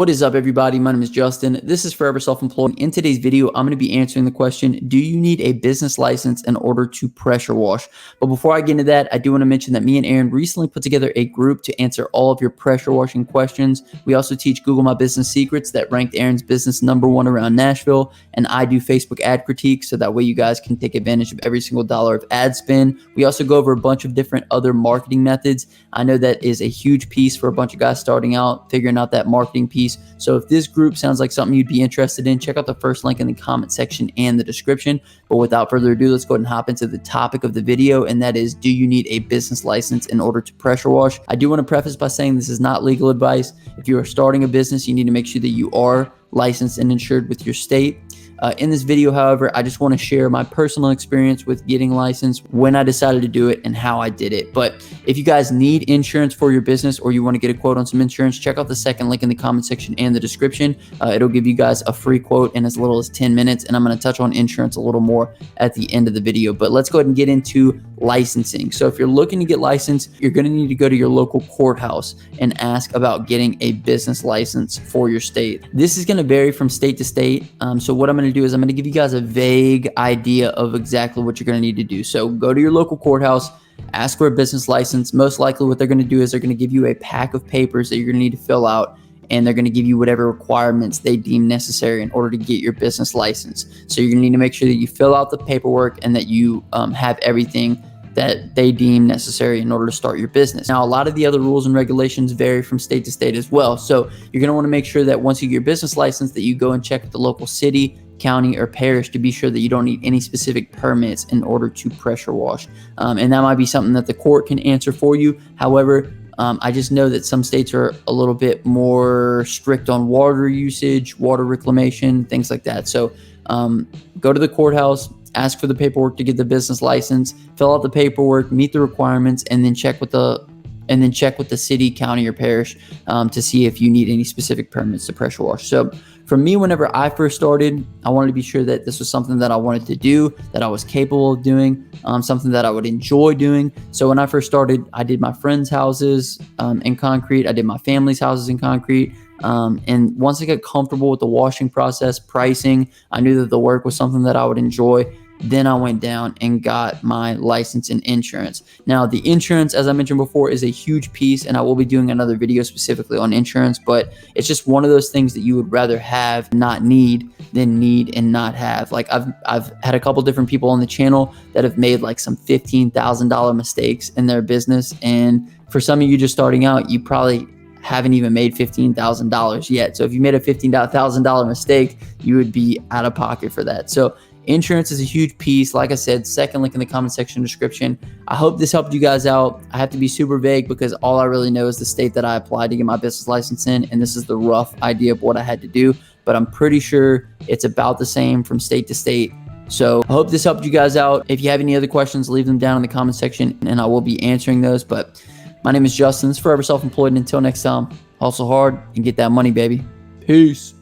What is up, everybody? My name is Justin. This is Forever Self-Employed. In today's video, I'm going to be answering the question, do you need a business license in order to pressure wash? But before I get into that, I do want to mention that me and Aaron recently put together a group to answer all of your pressure washing questions. We also teach Google My Business Secrets that ranked Aaron's business #1 around Nashville, and I do Facebook ad critique, so that way you guys can take advantage of every single dollar of ad spend. We also go over a bunch of different other marketing methods. I know that is a huge piece for a bunch of guys starting out, figuring out that marketing piece. So if this group sounds like something you'd be interested in, check out the first link in the comment section and the description. But without further ado, let's go ahead and hop into the topic of the video, and that is, do you need a business license in order to pressure wash? I do want to preface by saying this is not legal advice. If you are starting a business, you need to make sure that you are licensed and insured with your state. In this video, however, I just want to share my personal experience with getting licensed, when I decided to do it, and how I did it. But if you guys need insurance for your business, or you want to get a quote on some insurance, check out the second link in the comment section and the description. It'll give you guys a free quote in as little as 10 minutes, and I'm going to touch on insurance a little more at the end of the video. But let's go ahead and get into licensing. So if you're looking to get licensed, you're going to need to go to your local courthouse and ask about getting a business license for your state. This is going to vary from state to state. So what I'm going to do is I'm going to give you guys a vague idea of exactly what you're going to need to do. So go to your local courthouse, ask for a business license. Most likely what they're going to do is they're going to give you a pack of papers that you're going to need to fill out, and they're going to give you whatever requirements they deem necessary in order to get your business license. So you're going to need to make sure that you fill out the paperwork and that you have everything that they deem necessary in order to start your business. Now, a lot of the other rules and regulations vary from state to state as well. So you're going to want to make sure that once you get your business license, that you go and check with the local city, county, or parish to be sure that you don't need any specific permits in order to pressure wash. And that might be something that the court can answer for you. However, I just know that some states are a little bit more strict on water usage, water reclamation, things like that. So go to the courthouse, ask for the paperwork to get the business license, fill out the paperwork, meet the requirements, and then check with the city, county, or parish to see if you need any specific permits to pressure wash. So for me, whenever I first started, I wanted to be sure that this was something that I wanted to do, that I was capable of doing, something that I would enjoy doing. So when I first started, I did my friends' houses in concrete. I did my family's houses in concrete. And once I got comfortable with the washing process, pricing, I knew that the work was something that I would enjoy. Then I went down and got my license and insurance. Now, the insurance, as I mentioned before, is a huge piece, and I will be doing another video specifically on insurance, but it's just one of those things that you would rather have, not need, than need and not have. Like I've had a couple different people on the channel that have made like some $15,000 mistakes in their business. And for some of you just starting out, you probably haven't even made $15,000 yet. So if you made a $15,000 mistake, you would be out of pocket for that. So insurance is a huge piece. Like I said, second link in the comment section description. I hope this helped you guys out. I have to be super vague because all I really know is the state that I applied to get my business license in, and this is the rough idea of what I had to do, but I'm pretty sure it's about the same from state to state. So I hope this helped you guys out. If you have any other questions, leave them down in the comment section and I will be answering those. But my name is Justin. This is Forever Self-Employed, and until next time, hustle hard and get that money, baby. Peace.